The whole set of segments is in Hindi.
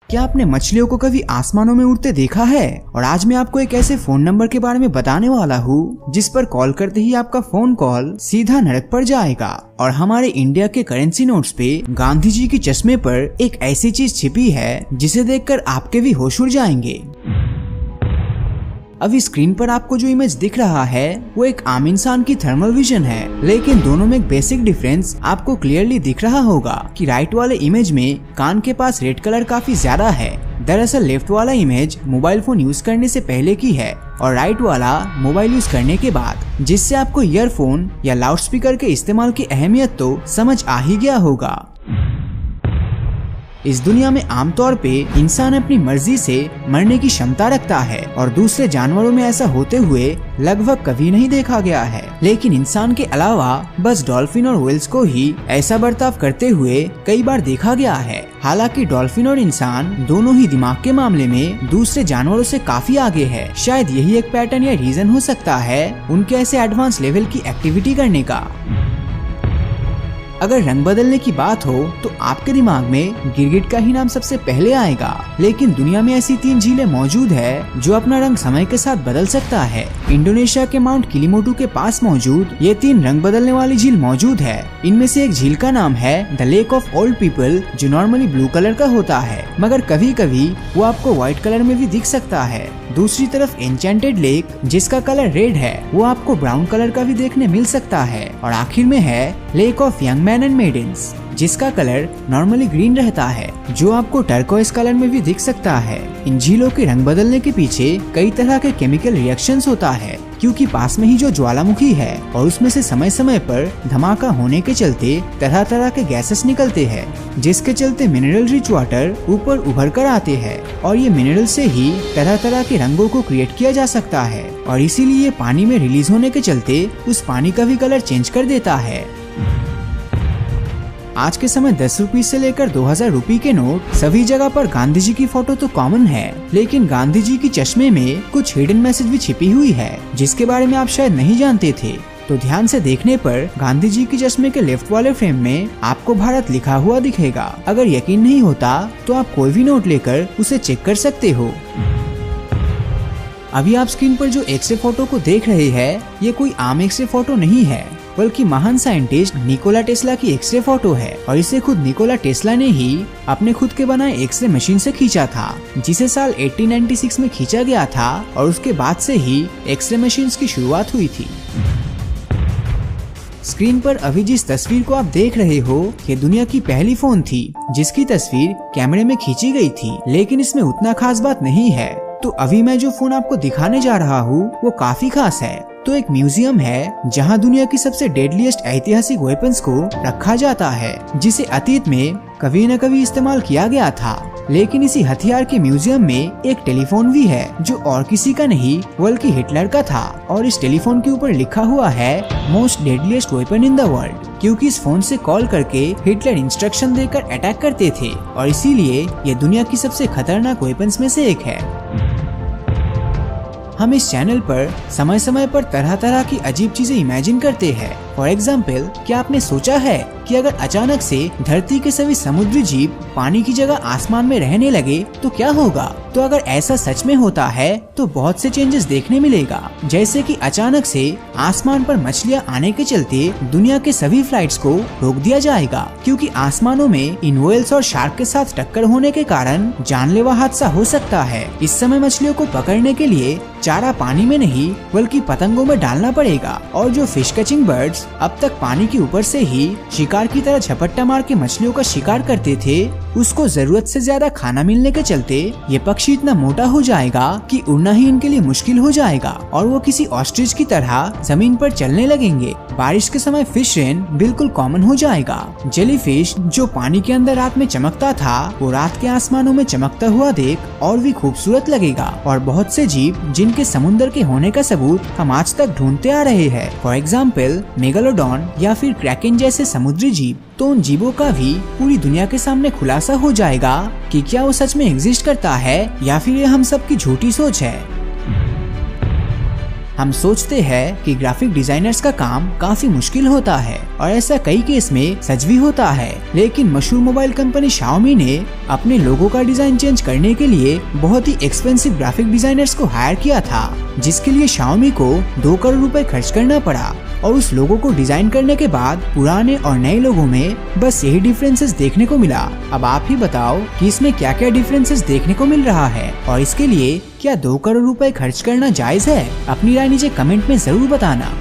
क्या आपने मछलियों को कभी आसमानों में उड़ते देखा है? और आज मैं आपको एक ऐसे फोन नंबर के बारे में बताने वाला हूँ जिस पर कॉल करते ही आपका फोन कॉल सीधा नरक पर जाएगा। और हमारे इंडिया के करेंसी नोट्स पे गांधी जी के चश्मे पर एक ऐसी चीज छिपी है जिसे देखकर आपके भी होश उड़ जाएंगे। अभी स्क्रीन पर आपको जो इमेज दिख रहा है वो एक आम इंसान की थर्मल विजन है, लेकिन दोनों में एक बेसिक डिफरेंस आपको क्लियरली दिख रहा होगा कि राइट वाले इमेज में कान के पास रेड कलर काफी ज्यादा है। दरअसल लेफ्ट वाला इमेज मोबाइल फोन यूज करने से पहले की है और राइट वाला मोबाइल यूज करने के बाद, जिससे आपको ईयरफोन या लाउडस्पीकर के इस्तेमाल की अहमियत तो समझ आ ही गया होगा। इस दुनिया में आमतौर पे इंसान अपनी मर्जी से मरने की क्षमता रखता है और दूसरे जानवरों में ऐसा होते हुए लगभग कभी नहीं देखा गया है, लेकिन इंसान के अलावा बस डॉल्फिन और व्हेल्स को ही ऐसा बर्ताव करते हुए कई बार देखा गया है। हालांकि डॉल्फिन और इंसान दोनों ही दिमाग के मामले में दूसरे जानवरों से काफी आगे है। शायद यही एक पैटर्न या रीजन हो सकता है उनके ऐसे एडवांस लेवल की एक्टिविटी करने का। अगर रंग बदलने की बात हो तो आपके दिमाग में गिरगिट का ही नाम सबसे पहले आएगा, लेकिन दुनिया में ऐसी 3 झीलें मौजूद है जो अपना रंग समय के साथ बदल सकता है। इंडोनेशिया के माउंट किलिमोटू के पास मौजूद ये 3 रंग बदलने वाली झील मौजूद है। इनमें से एक झील का नाम है the lake of old people, जो नॉर्मली ब्लू कलर का होता है, मगर कभी कभी वो आपको व्हाइट कलर में भी दिख सकता है। दूसरी तरफ एन्चेंटेड लेक, जिसका कलर रेड है, वो आपको ब्राउन कलर का भी देखने मिल सकता है। और आखिर में है lake of young man and maidens, जिसका कलर नॉर्मली ग्रीन रहता है, जो आपको टर्कोइज कलर में भी दिख सकता है। इन झीलों के रंग बदलने के पीछे कई तरह के केमिकल रिएक्शंस होता है, क्योंकि पास में ही जो ज्वालामुखी है और उसमें से समय समय पर धमाका होने के चलते तरह तरह के गैसेस निकलते हैं, जिसके चलते मिनरल रिच वाटर ऊपर उभर कर आते हैं और ये मिनरल से ही तरह तरह के रंगों को क्रिएट किया जा सकता है। और इसीलिए पानी में रिलीज होने के चलते उस पानी का भी कलर चेंज कर देता है। आज के समय 10 रुपये से लेकर 2000 रुपये के नोट सभी जगह पर गांधी जी की फोटो तो कॉमन है, लेकिन गांधी जी की चश्मे में कुछ हिडन मैसेज भी छिपी हुई है जिसके बारे में आप शायद नहीं जानते थे। तो ध्यान से देखने पर गांधी जी की चश्मे के लेफ्ट वाले फ्रेम में आपको भारत लिखा हुआ दिखेगा। अगर यकीन नहीं होता तो आप कोई भी नोट लेकर उसे चेक कर सकते हो। अभी आप स्क्रीन पर जो एक्सरे फोटो को देख रहे हैं, ये कोई आम एक्सरे फोटो नहीं है, बल्कि महान साइंटिस्ट निकोला टेस्ला की एक्सरे फोटो है। और इसे खुद निकोला टेस्ला ने ही अपने खुद के बनाए एक्सरे मशीन से खींचा था, जिसे साल 1896 में खींचा गया था और उसके बाद से ही एक्सरे मशीन्स की शुरुआत हुई थी। स्क्रीन पर अभी जिस तस्वीर को आप देख रहे हो, ये दुनिया की पहली फोन थी जिसकी तस्वीर कैमरे में खींची गई थी, लेकिन इसमें उतना खास बात नहीं है। तो अभी मैं जो फोन आपको दिखाने जा रहा हूँ वो काफी खास है। तो एक म्यूजियम है जहाँ दुनिया की सबसे डेडलीस्ट ऐतिहासिक वेपन्स को रखा जाता है, जिसे अतीत में कभी न कभी इस्तेमाल किया गया था। लेकिन इसी हथियार के म्यूजियम में एक टेलीफोन भी है जो और किसी का नहीं बल्कि हिटलर का था। और इस टेलीफोन के ऊपर लिखा हुआ है most deadliest weapon in the world, क्योंकि इस फोन से कॉल करके हिटलर इंस्ट्रक्शन देकर अटैक करते थे और इसीलिए ये दुनिया की सबसे खतरनाक वेपन्स में से एक है। हम इस चैनल पर समय समय पर तरह तरह की अजीब चीजें इमेजिन करते हैं। फॉर एग्जाम्पल, क्या आपने सोचा है कि अगर अचानक से धरती के सभी समुद्री जीव पानी की जगह आसमान में रहने लगे तो क्या होगा? तो अगर ऐसा सच में होता है तो बहुत से चेंजेस देखने मिलेगा, जैसे कि अचानक से आसमान पर मछलियां आने के चलते दुनिया के सभी फ्लाइट्स को रोक दिया जाएगा, क्योंकि आसमानों में इन व्हेल्स और शार्क के साथ टक्कर होने के कारण जानलेवा हादसा हो सकता है। इस समय मछलियों को पकड़ने के लिए चारा पानी में नहीं बल्कि पतंगों में डालना पड़ेगा, और जो फिश कैचिंग बर्ड्स अब तक पानी के ऊपर से ही शिकार की तरह झपट्टा मार के मछलियों का शिकार करते थे, उसको जरूरत से ज्यादा खाना मिलने के चलते ये पक्षी इतना मोटा हो जाएगा कि उड़ना ही इनके लिए मुश्किल हो जाएगा और वो किसी ऑस्ट्रिच की तरह जमीन पर चलने लगेंगे। बारिश के समय फिश रेन बिल्कुल कॉमन हो जाएगा। जेलीफिश जो पानी के अंदर रात में चमकता था, वो रात के आसमानों में चमकता हुआ देख और भी खूबसूरत लगेगा। और बहुत से जीव जिनके समुद्र के होने का सबूत हम आज तक ढूंढते आ रहे हैं, फॉर एग्जाम्पल मेगालोडॉन या फिर क्रैकेन जैसे समुद्री जीव, तो उन जीवों का भी पूरी दुनिया के सामने खुलासा हो जाएगा कि क्या वो सच में एग्जिस्ट करता है या फिर ये हम सब की झूठी सोच है। हम सोचते हैं कि ग्राफिक डिजाइनर्स का काम काफी मुश्किल होता है और ऐसा कई केस में सच भी होता है, लेकिन मशहूर मोबाइल कंपनी Xiaomi ने अपने लोगो का डिजाइन चेंज करने के लिए बहुत ही एक्सपेंसिव ग्राफिक डिजाइनर्स को हायर किया था, जिसके लिए Xiaomi को 2 करोड़ रुपए खर्च करना पड़ा। और उस लोगो को डिजाइन करने के बाद पुराने और नए लोगों में बस यही डिफरेंसेस देखने को मिला। अब आप ही बताओ कि इसमें क्या क्या डिफरेंसेस देखने को मिल रहा है और इसके लिए क्या 2 करोड़ रुपए खर्च करना जायज है? अपनी राय नीचे कमेंट में जरूर बताना।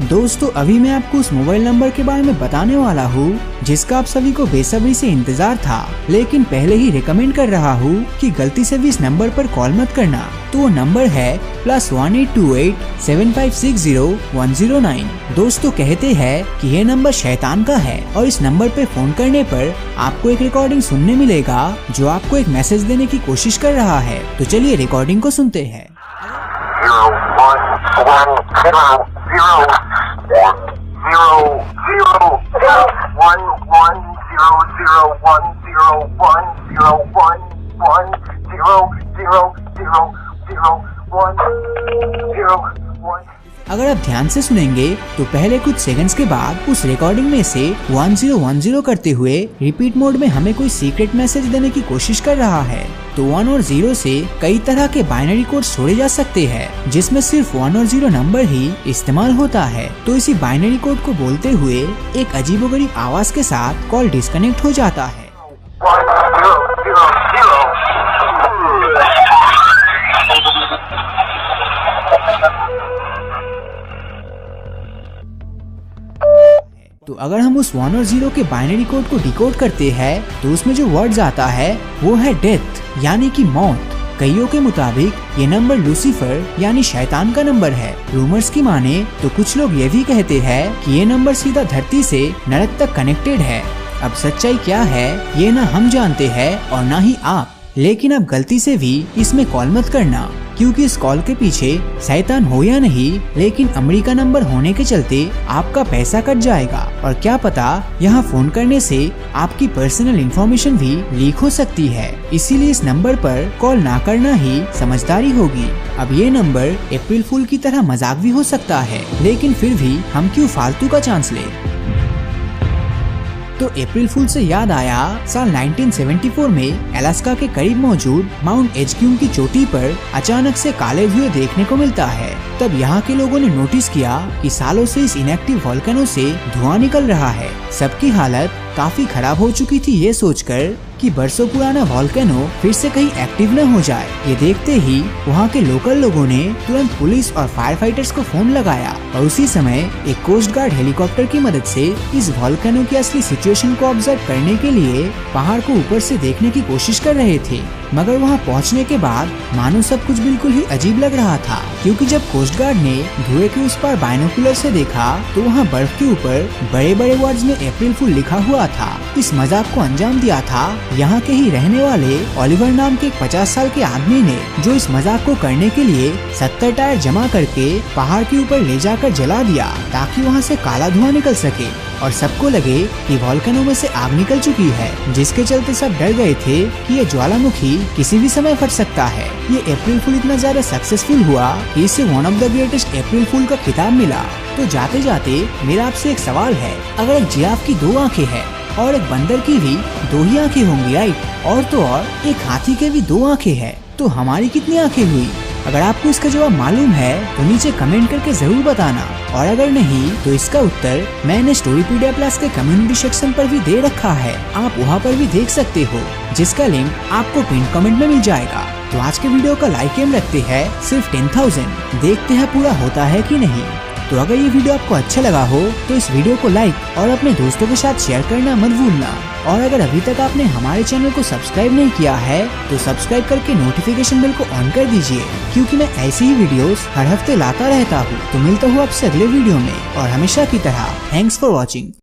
दोस्तों, अभी मैं आपको उस मोबाइल नंबर के बारे में बताने वाला हूँ जिसका आप सभी को बेसब्री से इंतजार था, लेकिन पहले ही रिकमेंड कर रहा हूँ कि गलती से भी इस नंबर पर कॉल मत करना। तो वो नंबर है +1828 7560 109। दोस्तों, कहते हैं कि ये नंबर शैतान का है और इस नंबर पे फोन करने पर आपको एक रिकॉर्डिंग सुनने मिलेगा जो आपको एक मैसेज देने की कोशिश कर रहा है। तो चलिए रिकॉर्डिंग को सुनते हैं। 1 अगर आप ध्यान से सुनेंगे तो पहले कुछ सेकंड्स के बाद उस रिकॉर्डिंग में से 1010 करते हुए रिपीट मोड में हमें कोई सीक्रेट मैसेज देने की कोशिश कर रहा है। तो 1 और 0 से कई तरह के बाइनरी कोड छोड़े जा सकते हैं, जिसमें सिर्फ 1 और 0 नंबर ही इस्तेमाल होता है। तो इसी बाइनरी कोड को बोलते हुए एक अजीबोगरीब आवाज के साथ कॉल डिस्कनेक्ट हो जाता है। तो अगर हम उस 1 और 0 के बाइनरी कोड को डिकोड करते हैं तो उसमें जो वर्ड्स आता है वो है डेथ, यानी कि मौत। कईयों के मुताबिक ये नंबर लूसीफर यानी शैतान का नंबर है। रूमर्स की माने तो कुछ लोग ये भी कहते हैं कि ये नंबर सीधा धरती से नरक तक कनेक्टेड है। अब सच्चाई क्या है ये ना हम जानते हैं और ना ही आप, लेकिन अब गलती से भी इसमें कॉल मत करना, क्योंकि इस कॉल के पीछे शैतान हो या नहीं, लेकिन अमेरिका नंबर होने के चलते आपका पैसा कट जाएगा और क्या पता यहाँ फोन करने से आपकी पर्सनल इंफॉर्मेशन भी लीक हो सकती है। इसीलिए इस नंबर पर कॉल ना करना ही समझदारी होगी। अब ये नंबर अप्रैल फूल की तरह मजाक भी हो सकता है, लेकिन फिर भी हम क्यों फालतू का चांस ले। तो अप्रैल फूल से याद आया, साल 1974 में अलास्का के करीब मौजूद माउंट एजक्यूम की चोटी पर अचानक से काले धुएं देखने को मिलता है। तब यहाँ के लोगों ने नोटिस किया कि सालों से इस इनएक्टिव वोल्केनो से धुआं निकल रहा है। सबकी हालत काफी खराब हो चुकी थी ये सोचकर कि बरसों पुराना वोल्केनो फिर से कहीं एक्टिव न हो जाए। ये देखते ही वहाँ के लोकल लोगों ने तुरंत पुलिस और फायर फाइटर्स को फोन लगाया और उसी समय एक कोस्ट गार्ड हेलीकॉप्टर की मदद से इस वोल्केनो की असली सिचुएशन को ऑब्जर्व करने के लिए पहाड़ को ऊपर से देखने की कोशिश कर रहे थे। मगर वहाँ पहुँचने के बाद मानो सब कुछ बिल्कुल ही अजीब लग रहा था, क्योंकि जब कोस्ट गार्ड ने धुएं के उस पार बाइनोकुलर से देखा तो वहाँ बर्फ के ऊपर बड़े बड़े वर्ड्स में अप्रैल फूल लिखा हुआ था। इस मजाक को अंजाम दिया था यहाँ के ही रहने वाले ओलिवर नाम के 50 साल के आदमी ने, जो इस मजाक को करने के लिए 70 टायर जमा करके पहाड़ के ऊपर ले जाकर जला दिया ताकि वहाँ से काला धुआं निकल सके और सबको लगे कि वोल्केनो में से आग निकल चुकी है, जिसके चलते सब डर गए थे कि ये ज्वालामुखी किसी भी समय फट सकता है। ये अप्रैल फूल इतना ज्यादा सक्सेसफुल हुआ कि इसे वन ऑफ द ग्रेटेस्ट अप्रैल फूल का खिताब मिला। तो जाते जाते मेरा आपसे एक सवाल है, अगर एक जिराफ की 2 आंखें हैं और एक बंदर की भी 2 ही आंखें होंगी राइट, और तो और एक हाथी के भी 2 आंखें हैं, तो हमारी कितनी आंखें हुई? अगर आपको इसका जवाब मालूम है तो नीचे कमेंट करके जरूर बताना, और अगर नहीं तो इसका उत्तर मैंने स्टोरीपीडिया प्लस के कम्युनिटी सेक्शन पर भी दे रखा है, आप वहाँ पर भी देख सकते हो, जिसका लिंक आपको पिन कमेंट में मिल जाएगा। तो आज के वीडियो का लाइक एम रखते हैं सिर्फ 10,000, देखते हैं पूरा होता है कि नहीं। तो अगर ये वीडियो आपको अच्छा लगा हो तो इस वीडियो को लाइक और अपने दोस्तों के साथ शेयर करना मत भूलना, और अगर अभी तक आपने हमारे चैनल को सब्सक्राइब नहीं किया है तो सब्सक्राइब करके नोटिफिकेशन बेल को ऑन कर दीजिए, क्योंकि मैं ऐसी ही वीडियोस हर हफ्ते लाता रहता हूँ। तो मिलता हूँ आपसे अगले वीडियो में, और हमेशा की तरह थैंक्स फॉर वॉचिंग।